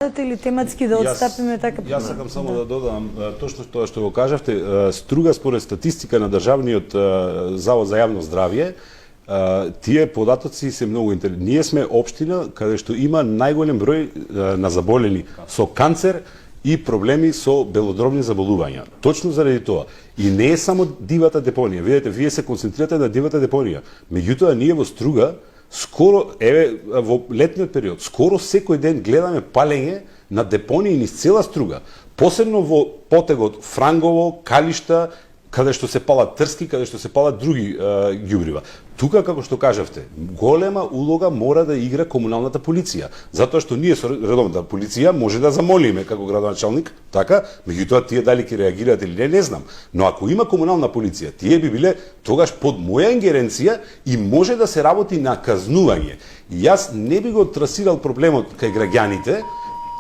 или тематски да отстапиме така? Јас сакам само да додам точно тоа што го кажавте. Струга според статистика на Државниот завод за јавно здравје, тие податоци се многу интересни. Ние сме општина каде што има најголем број на заболени со канцер и проблеми со белодробни заболувања. Точно заради тоа. И не е само дивата депонија. Видете, вие се концентрирате на дивата депонија. Меѓутоа, ние во Струга скоро, во летниот период, скоро секој ден гледаме палење на депонии низ цела Струга. Посебно во потегот Франгово, Калишта, каде што се палат трски, каде што се палат други ѓубрива. Тука, како што кажавте, голема улога мора да игра комуналната полиција, затоа што ние со редовната полиција може да замолиме како градоначалник, така, меѓутоа тие дали ќе реагираат или не знам. Но ако има комунална полиција, тие би биле тогаш под моја ингеренција и може да се работи на казнување. И јас не би го трасирал проблемот кај граѓаните.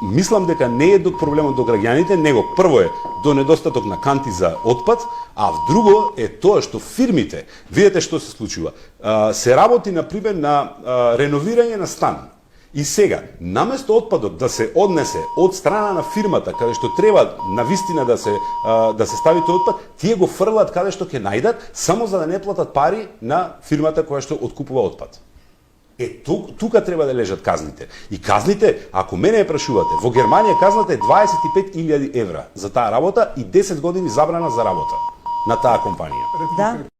Мислам дека не е до проблемот до граѓаните, него прво е до недостаток на канти за отпад, а друго е тоа што фирмите, видете што се случува, се работи например на реновирање на стан. И сега, наместо отпадот да се однесе од страна на фирмата, каде што треба навистина да се стави тој отпад, тие го фрлат каде што ќе најдат, само за да не платат пари на фирмата која што откупува отпад. Тука треба да лежат казните. И казните, ако мене прашувате, во Германија казната е 25.000 евра за таа работа и 10 години забрана за работа на таа компанија. Да.